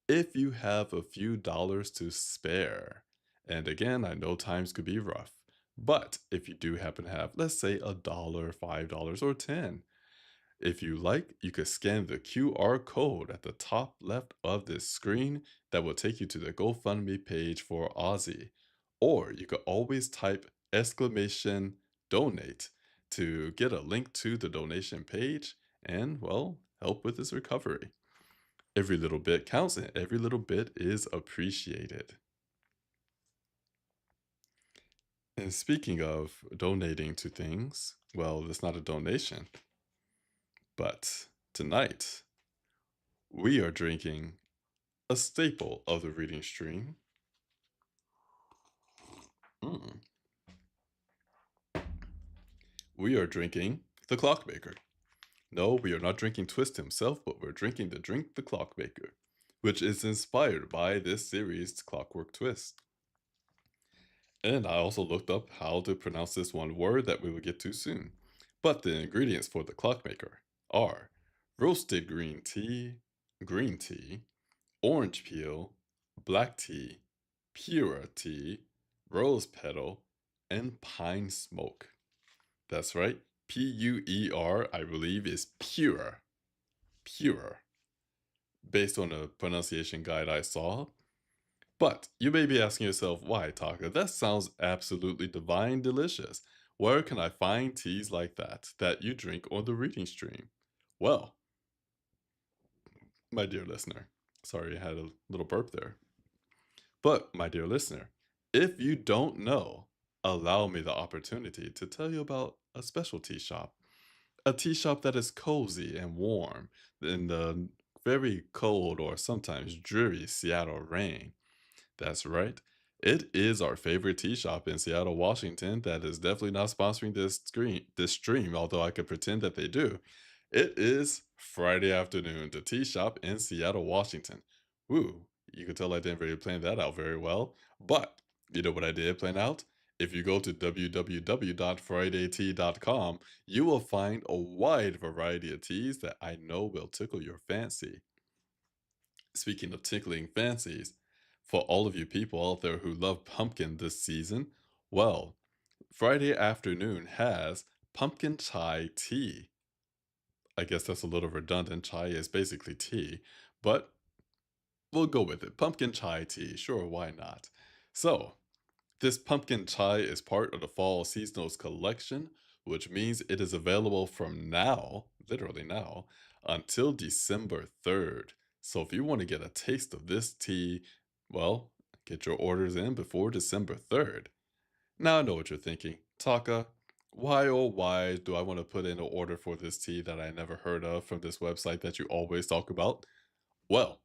If you have a few dollars to spare, and again, I know times could be rough, but if you do happen to have, let's say, a dollar, $5, or 10, if you like, you could scan the QR code at the top left of this screen that will take you to the GoFundMe page for Ozzy. Or you could always type exclamation donate to get a link to the donation page and, well, help with his recovery. Every little bit counts and every little bit is appreciated. And speaking of donating to things, well, it's not a donation, but tonight we are drinking a staple of the reading stream. Mm. We are drinking the Clockmaker. No, we are not drinking Twist himself, but we're drinking the drink the Clockmaker, which is inspired by this series, Clockwork Twist. And I also looked up how to pronounce this one word that we will get to soon. But the ingredients for the Clockmaker are roasted green tea, orange peel, black tea, pure tea, rose petal, and pine smoke. That's right. Puer, I believe, is pure. Pure. Based on a pronunciation guide I saw. But you may be asking yourself, why, Taka? That sounds absolutely divine delicious. Where can I find teas like that you drink on the reading stream? Well, my dear listener, sorry I had a little burp there. But, my dear listener, if you don't know, allow me the opportunity to tell you about a special tea shop. A tea shop that is cozy and warm in the very cold or sometimes dreary Seattle rain. That's right. It is our favorite tea shop in Seattle, Washington that is definitely not sponsoring this stream, although I could pretend that they do. It is Friday afternoon, the tea shop in Seattle, Washington. Woo, you could tell I didn't really plan that out very well, but you know what I did plan out? If you go to www.fridaytea.com, you will find a wide variety of teas that I know will tickle your fancy. Speaking of tickling fancies, for all of you people out there who love pumpkin this season, well, Friday afternoon has pumpkin chai tea. I guess that's a little redundant. Chai is basically tea, but we'll go with it. Pumpkin chai tea. Sure, why not? So, this pumpkin chai is part of the fall seasonals collection, which means it is available from now, literally now, until December 3rd. So if you want to get a taste of this tea, well, get your orders in before December 3rd. Now I know what you're thinking. Taka, why oh why do I want to put in an order for this tea that I never heard of from this website that you always talk about? Well,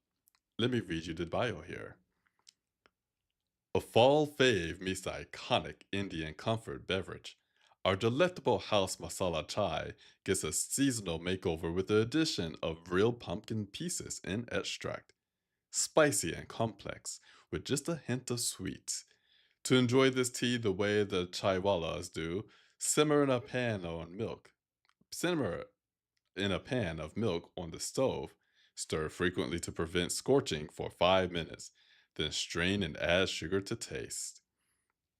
let me read you the bio here. A fall fave meets the iconic Indian comfort beverage. Our delectable house masala chai gets a seasonal makeover with the addition of real pumpkin pieces in extract. Spicy and complex, with just a hint of sweet. To enjoy this tea the way the chaiwalas do, simmer in a pan on milk. Simmer in a pan of milk on the stove. Stir frequently to prevent scorching for 5 minutes. Then strain and add sugar to taste.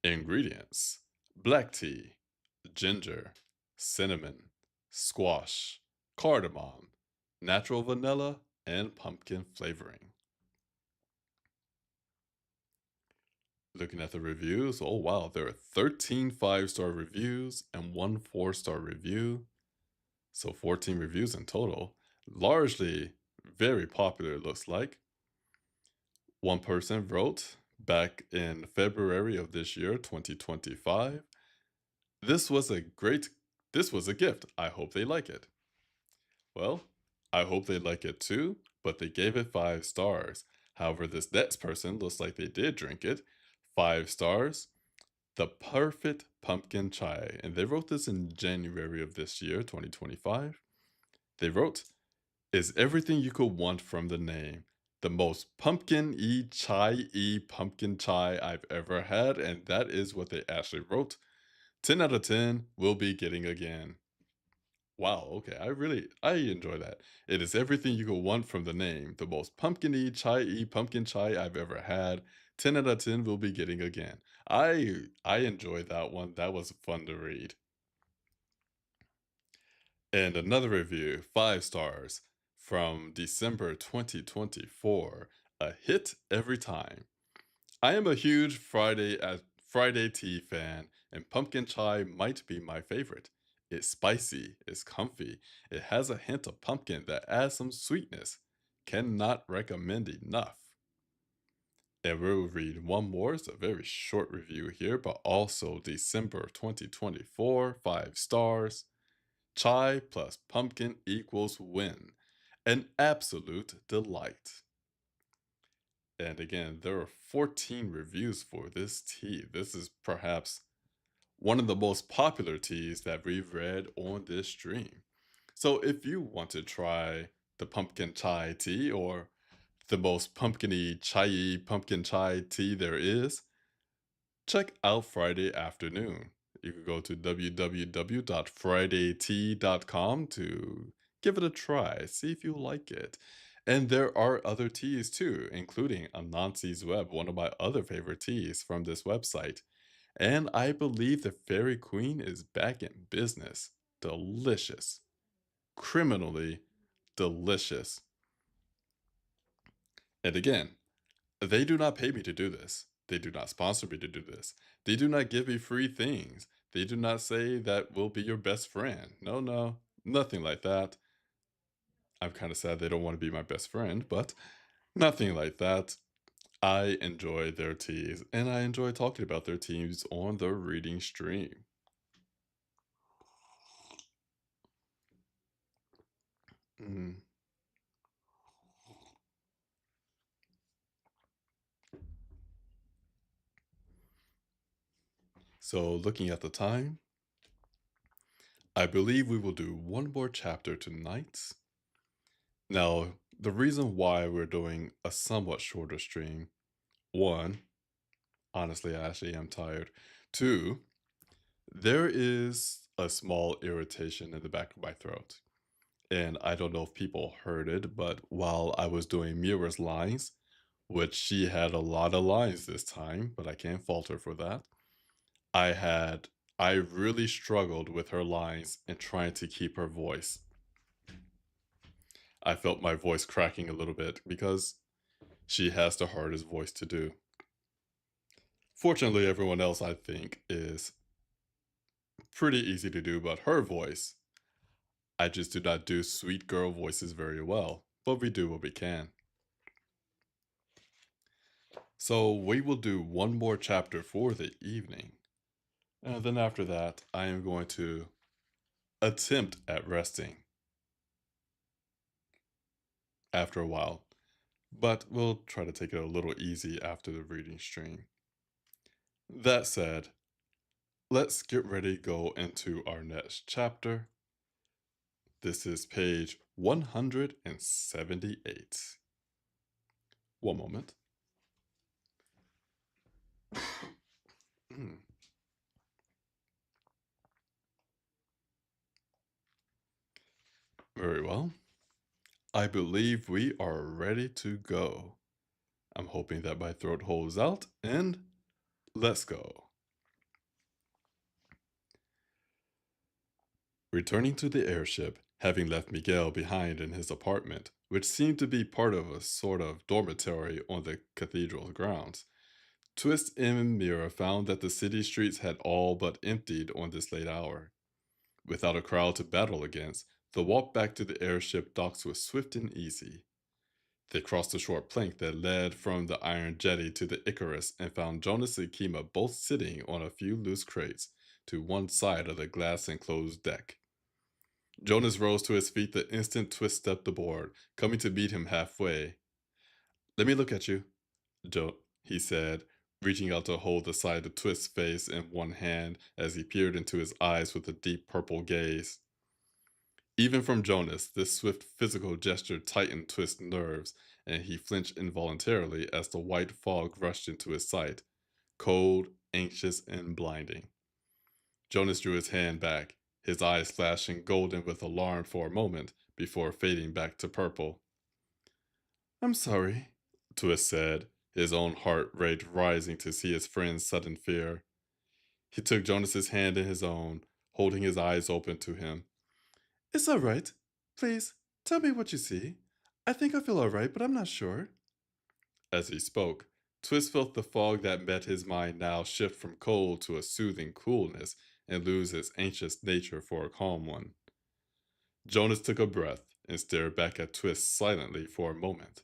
Ingredients: black tea, ginger, cinnamon, squash, cardamom, natural vanilla, and pumpkin flavoring. Looking at the reviews, oh wow, there are 13 5-star reviews and one 4-star review. So 14 reviews in total. Largely very popular, it looks like. One person wrote back in February of this year, 2025. This was a great, this was a gift. I hope they like it. Well, I hope they like it too, but they gave it 5 stars. However, this next person looks like they did drink it. 5 stars. The perfect pumpkin chai. And they wrote this in January of this year, 2025. They wrote, is everything you could want from the name. The most pumpkin-y chai-y pumpkin chai I've ever had, and that is what they actually wrote. 10 out of 10 will be getting again. Wow, okay, I enjoy that. It is everything you could want from the name. The most pumpkin-y chai-y pumpkin chai I've ever had. 10 out of 10 will be getting again. I enjoyed that one. That was fun to read. And another review, 5 stars, from December 2024, a hit every time. I am a huge Friday tea fan, and pumpkin chai might be my favorite. It's spicy, it's comfy, it has a hint of pumpkin that adds some sweetness. Cannot recommend enough. And we'll read one more. It's a very short review here, but also December 2024, 5 stars. Chai plus pumpkin equals win. An absolute delight. And again, there are 14 reviews for this tea. This is perhaps one of the most popular teas that we've read on this stream. So if you want to try the pumpkin chai tea or the most pumpkiny chai pumpkin chai tea there is, check out Friday afternoon. You can go to www.fridaytea.com to give it a try, see if you like it. And there are other teas too, including Anansi's Web, one of my other favorite teas from this website. And I believe the Fairy Queen is back in business. Delicious. Criminally delicious. And again, they do not pay me to do this. They do not sponsor me to do this. They do not give me free things. They do not say that we'll be your best friend. No, no, nothing like that. I'm kind of sad they don't want to be my best friend, but nothing like that. I enjoy their teas, and I enjoy talking about their teams on the reading stream. Mm. So, looking at the time, I believe we will do one more chapter tonight. Now, the reason why we're doing a somewhat shorter stream, one, honestly, I actually am tired. Two, there is a small irritation in the back of my throat. And I don't know if people heard it, but while I was doing Mira's lines, which she had a lot of lines this time, but I can't fault her for that. I had I really struggled with her lines and trying to keep her voice. I felt my voice cracking a little bit because she has the hardest voice to do. Fortunately, everyone else I think is pretty easy to do, but her voice, I just do not do sweet girl voices very well, but we do what we can. So we will do one more chapter for the evening. And then after that, I am going to attempt at resting after a while, but we'll try to take it a little easy after the reading stream. That said, let's get ready to go into our next chapter. This is page 178. One moment. Mm, very well. I believe we are ready to go. I'm hoping that my throat holds out, and let's go. Returning to the airship, having left Miguel behind in his apartment, which seemed to be part of a sort of dormitory on the cathedral's grounds, Twist and Mira found that the city streets had all but emptied on this late hour. Without a crowd to battle against, the walk back to the airship docks was swift and easy. They crossed the short plank that led from the iron jetty to the Icarus and found Jonas and Kima both sitting on a few loose crates to one side of the glass enclosed deck. Jonas rose to his feet the instant Twist stepped aboard, coming to meet him halfway. Let me look at you, he said, reaching out to hold the side of Twist's face in one hand as he peered into his eyes with a deep purple gaze. Even from Jonas, this swift physical gesture tightened Twist's nerves, and he flinched involuntarily as the white fog rushed into his sight, cold, anxious, and blinding. Jonas drew his hand back, his eyes flashing golden with alarm for a moment before fading back to purple. I'm sorry, Twist said, his own heart rate rising to see his friend's sudden fear. He took Jonas's hand in his own, holding his eyes open to him. It's all right. Please, tell me what you see. I think I feel all right, but I'm not sure. As he spoke, Twist felt the fog that met his mind now shift from cold to a soothing coolness and lose its anxious nature for a calm one. Jonas took a breath and stared back at Twist silently for a moment.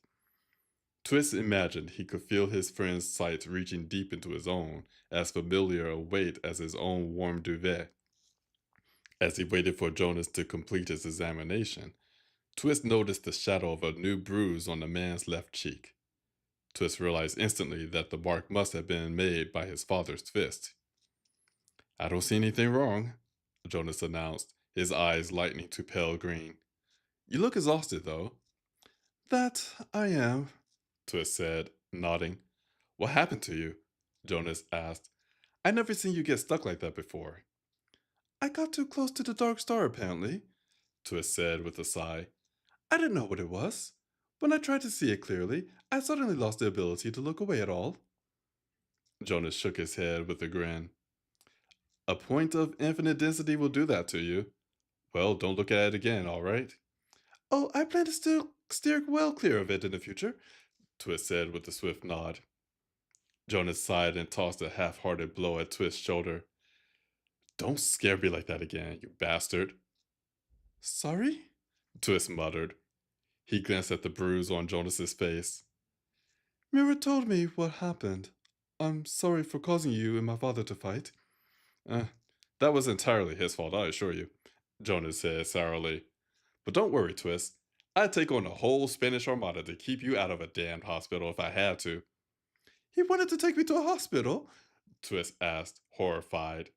Twist imagined he could feel his friend's sight reaching deep into his own, as familiar a weight as his own warm duvet. As he waited for Jonas to complete his examination, Twist noticed the shadow of a new bruise on the man's left cheek. Twist realized instantly that the mark must have been made by his father's fist. I don't see anything wrong, Jonas announced, his eyes lightening to pale green. You look exhausted, though. That I am, Twist said, nodding. What happened to you? Jonas asked. I never seen you get stuck like that before. I got too close to the dark star, apparently, Twist said with a sigh. I didn't know what it was. When I tried to see it clearly, I suddenly lost the ability to look away at all. Jonas shook his head with a grin. A point of infinite density will do that to you. Well, don't look at it again, all right? Oh, I plan to still steer well clear of it in the future. Twist said with a swift nod. Jonas sighed and tossed a half-hearted blow at Twist's shoulder. Don't scare me like that again, you bastard, Sorry? Twist muttered. He glanced at the bruise on Jonas's face. Mira told me what happened. I'm sorry for causing you and my father to fight. Eh, that was entirely his fault, I assure you, Jonas said sourly. But don't worry, Twist. I'd take on the whole Spanish Armada to keep you out of a damned hospital if I had to, He wanted to take me to a hospital. Twist asked, horrified.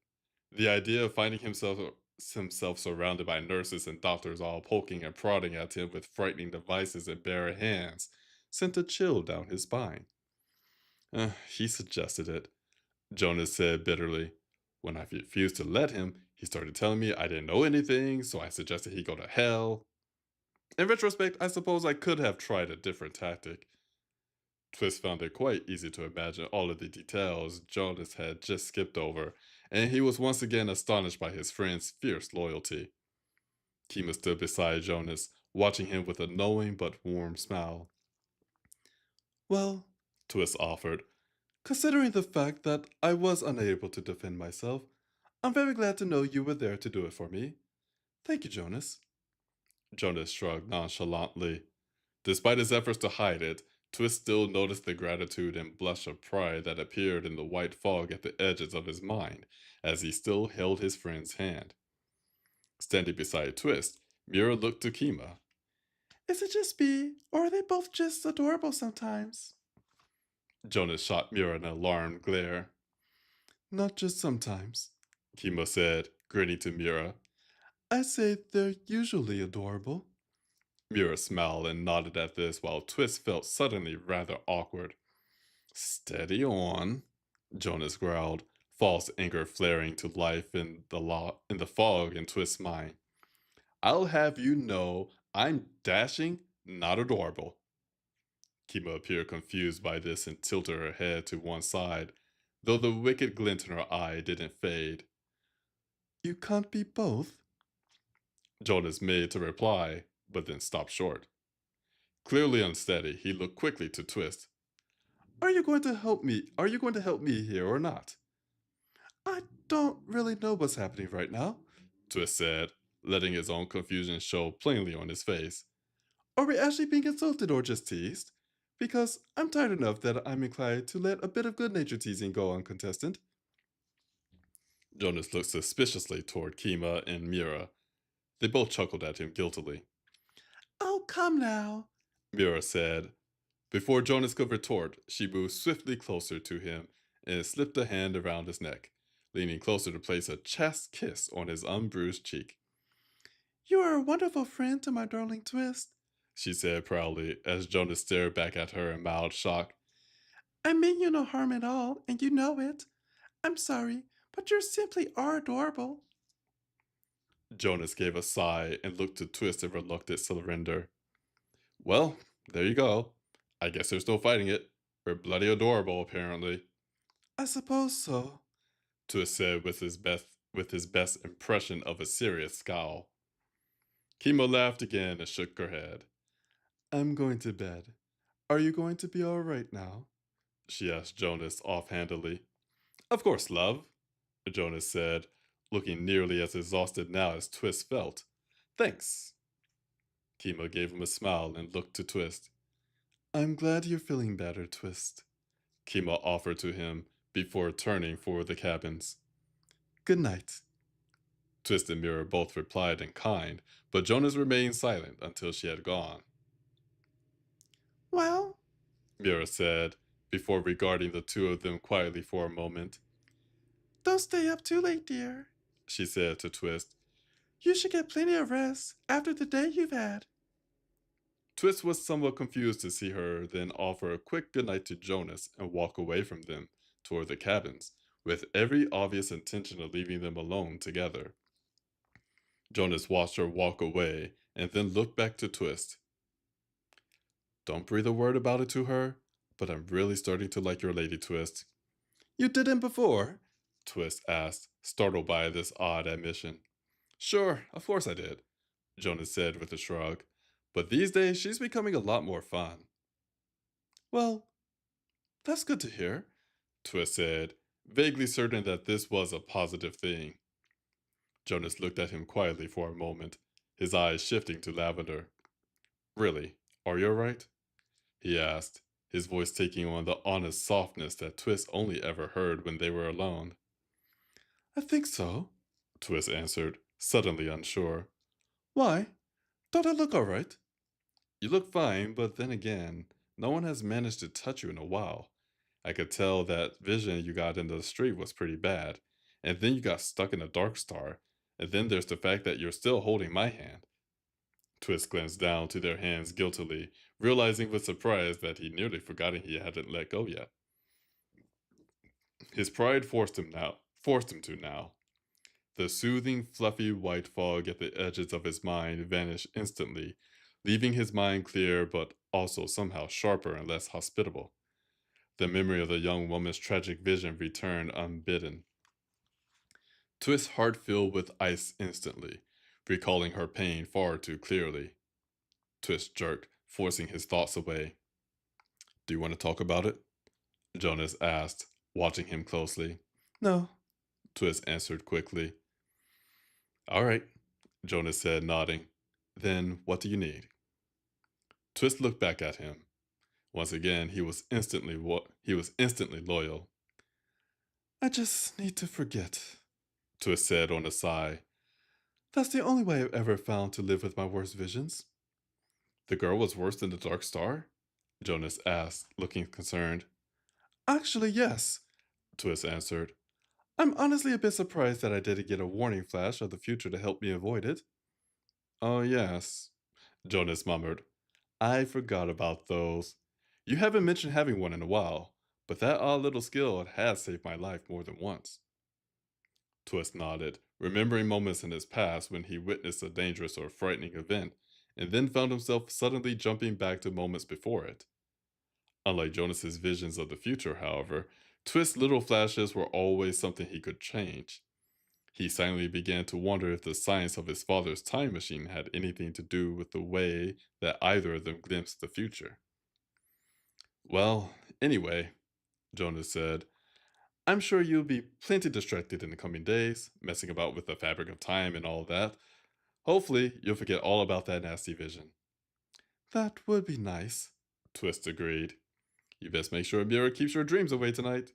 The idea of finding himself surrounded by nurses and doctors all poking and prodding at him with frightening devices and bare hands sent a chill down his spine. He suggested it, Jonas said bitterly. When I refused to let him, he started telling me I didn't know anything, so I suggested he go to hell. In retrospect, I suppose I could have tried a different tactic. Twist found it quite easy to imagine all of the details Jonas had just skipped over, and he was once again astonished by his friend's fierce loyalty. Kima stood beside Jonas, watching him with a knowing but warm smile. Well, Twist offered. considering the fact that I was unable to defend myself, I'm very glad to know you were there to do it for me. Thank you, Jonas. Jonas shrugged nonchalantly. Despite his efforts to hide it, Twist still noticed the gratitude and blush of pride that appeared in the white fog at the edges of his mind as he still held his friend's hand. Standing beside Twist, Mira looked to Kima. Is it just me, or are they both just adorable sometimes? Jonas shot Mira an alarmed glare. Not just sometimes. Kima said, grinning to Mira. I say they're usually adorable. Mira smiled and nodded at this while Twist felt suddenly rather awkward. Steady on, Jonas growled, false anger flaring to life in the fog in Twist's mind. I'll have you know I'm dashing, not adorable. Kima appeared confused by this and tilted her head to one side, though the wicked glint in her eye didn't fade. You can't be both? Jonas made to reply, but then stopped short. Clearly unsteady, he looked quickly to Twist. Are you going to help me? Are you going to help me here or not? I don't really know what's happening right now, Twist said, letting his own confusion show plainly on his face. Are we actually being insulted or just teased? Because I'm tired enough that I'm inclined to let a bit of good natured teasing go uncontested. Jonas looked suspiciously toward Kima and Mira. They both chuckled at him guiltily. Oh, come now. Mira said. Before Jonas could retort, she moved swiftly closer to him and slipped a hand around his neck, leaning closer to place a chaste kiss on his unbruised cheek. You are a wonderful friend to my darling Twist, She said proudly as Jonas stared back at her in mild shock. I mean you no harm at all, and you know it. I'm sorry, but you simply are adorable. Jonas gave a sigh and looked to Twist in reluctant surrender. Well, there you go. I guess they're still fighting it. We're bloody adorable, apparently, I suppose so. Twist said with his best impression of a serious scowl. Kimo laughed again and shook her head. I'm going to bed. Are you going to be all right now? She asked Jonas offhandedly. Of course, love, Jonas said, looking nearly as exhausted now as Twist felt. Thanks. Kimo gave him a smile and looked to Twist. I'm glad you're feeling better, Twist. Kimo offered to him before turning for the cabins. Good night. Twist and Mirror both replied in kind, but Jonas remained silent until she had gone. Well, Mirror said, before regarding the two of them quietly for a moment. don't stay up too late, dear. She said to Twist. You should get plenty of rest after the day you've had. Twist was somewhat confused to see her then offer a quick goodnight to Jonas and walk away from them toward the cabins, with every obvious intention of leaving them alone together. Jonas watched her walk away and then looked back to Twist. Don't breathe a word about it to her, but I'm really starting to like your lady Twist. You didn't before? Twist asked, startled by this odd admission. Sure, of course I did, Jonas said with a shrug. But these days she's becoming a lot more fun. Well, that's good to hear, Twist said, vaguely certain that this was a positive thing. Jonas looked at him quietly for a moment, his eyes shifting to Lavender. Really, are you alright? He asked, his voice taking on the honest softness that Twist only ever heard when they were alone. I think so, Twist answered, suddenly unsure. Why? Don't I look alright? You look fine, but then again, no one has managed to touch you in a while. I could tell that vision you got in the street was pretty bad, and then you got stuck in a dark star, and then there's the fact that you're still holding my hand. Twist glanced down to their hands guiltily, realizing with surprise that he'd nearly forgotten he hadn't let go yet. His pride forced him to now. The soothing, fluffy white fog at the edges of his mind vanished instantly, leaving his mind clear but also somehow sharper and less hospitable. The memory of the young woman's tragic vision returned unbidden. Twist's heart filled with ice instantly, recalling her pain far too clearly. Twist jerked, forcing his thoughts away. Do you want to talk about it? Jonas asked, watching him closely. No, Twist answered quickly. All right, Jonas said, nodding. Then what do you need? Twist looked back at him. Once again, he was instantly loyal. I just need to forget, Twist said on a sigh. That's the only way I've ever found to live with my worst visions. The girl was worse than the Dark Star? Jonas asked, looking concerned. Actually, yes, Twist answered. I'm honestly a bit surprised that I didn't get a warning flash of the future to help me avoid it. Oh, yes, Jonas murmured. I forgot about those. You haven't mentioned having one in a while, but that odd little skill has saved my life more than once. Twist nodded, remembering moments in his past when he witnessed a dangerous or frightening event, and then found himself suddenly jumping back to moments before it. Unlike Jonas's visions of the future, however, Twist's little flashes were always something he could change. He silently began to wonder if the science of his father's time machine had anything to do with the way that either of them glimpsed the future. Well, anyway, Jonas said, I'm sure you'll be plenty distracted in the coming days, messing about with the fabric of time and all that. Hopefully, you'll forget all about that nasty vision. That would be nice, Twist agreed. You best make sure Mira keeps your dreams away tonight.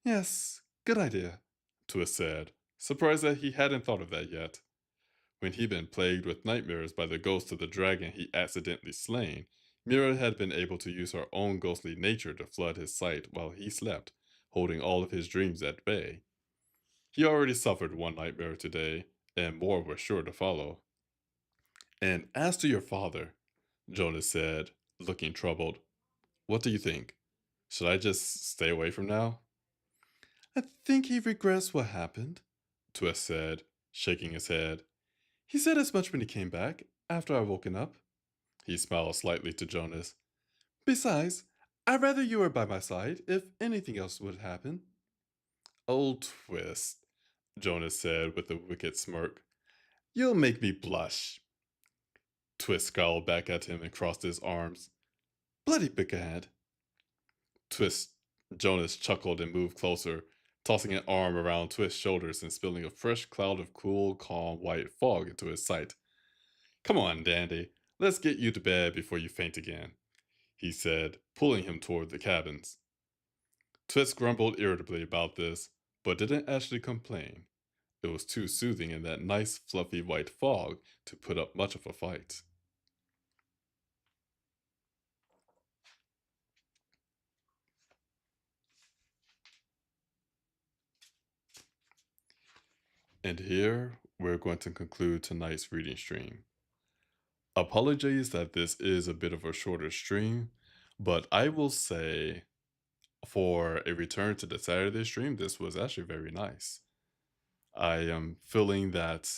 Yes, good idea, Twist said, surprised that he hadn't thought of that yet. When he'd been plagued with nightmares by the ghost of the dragon he accidentally slain, Mira had been able to use her own ghostly nature to flood his sight while he slept, holding all of his dreams at bay. He already suffered one nightmare today, and more were sure to follow. And as to your father, Jonas said, looking troubled, what do you think? Should I just stay away from now? I think he regrets what happened, Twist said, shaking his head. He said as much when he came back, after I woken up. He smiled slightly to Jonas. Besides, I'd rather you were by my side if anything else would happen. Old Twist, Jonas said with a wicked smirk. You'll make me blush. Twist scowled back at him and crossed his arms. Bloody bickerhead. Twist. Jonas chuckled and moved closer, tossing an arm around Twist's shoulders and spilling a fresh cloud of cool, calm white fog into his sight. Come on, Dandy. Let's get you to bed before you faint again, he said, pulling him toward the cabins. Twist grumbled irritably about this, but didn't actually complain. It was too soothing in that nice, fluffy white fog to put up much of a fight. And here, we're going to conclude tonight's reading stream. Apologies that this is a bit of a shorter stream, but I will say for a return to the Saturday stream, this was actually very nice. I am feeling that,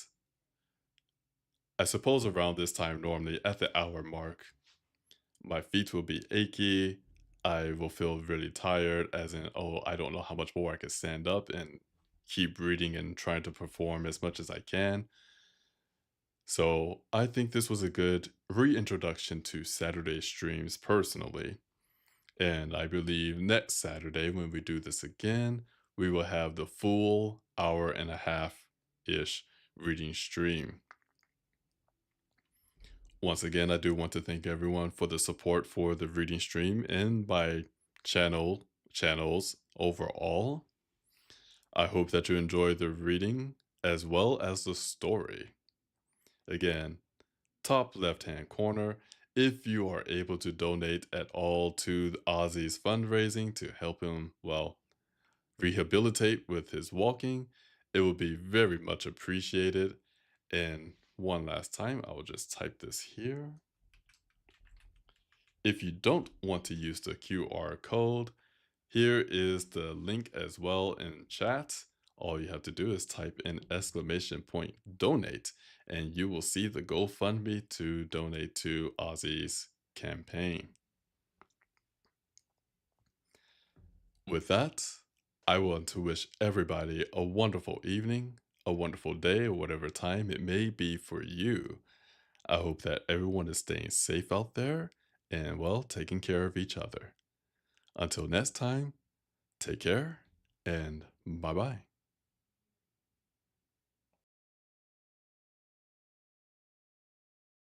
I suppose around this time, normally at the hour mark, My feet will be achy. I will feel really tired, as in, oh, I don't know how much more I can stand up and keep reading and trying to perform as much as I can. So I think this was a good reintroduction to Saturday streams personally. And I believe next Saturday, when we do this again, we will have the full hour and a half ish reading stream. Once again, I do want to thank everyone for the support for the reading stream and my channels overall. I hope that you enjoy the reading as well as the story. Again, top left hand corner, if you are able to donate at all to Ozzy's fundraising to help him, well, rehabilitate with his walking, it would be very much appreciated. And one last time, I will just type this here. If you don't want to use the QR code, here is the link as well in chat. All you have to do is type in exclamation point donate, and you will see the GoFundMe to donate to Ozzy's campaign. With that, I want to wish everybody a wonderful evening, a wonderful day, or whatever time it may be for you. I hope that everyone is staying safe out there and, well, taking care of each other. Until next time, take care and bye bye.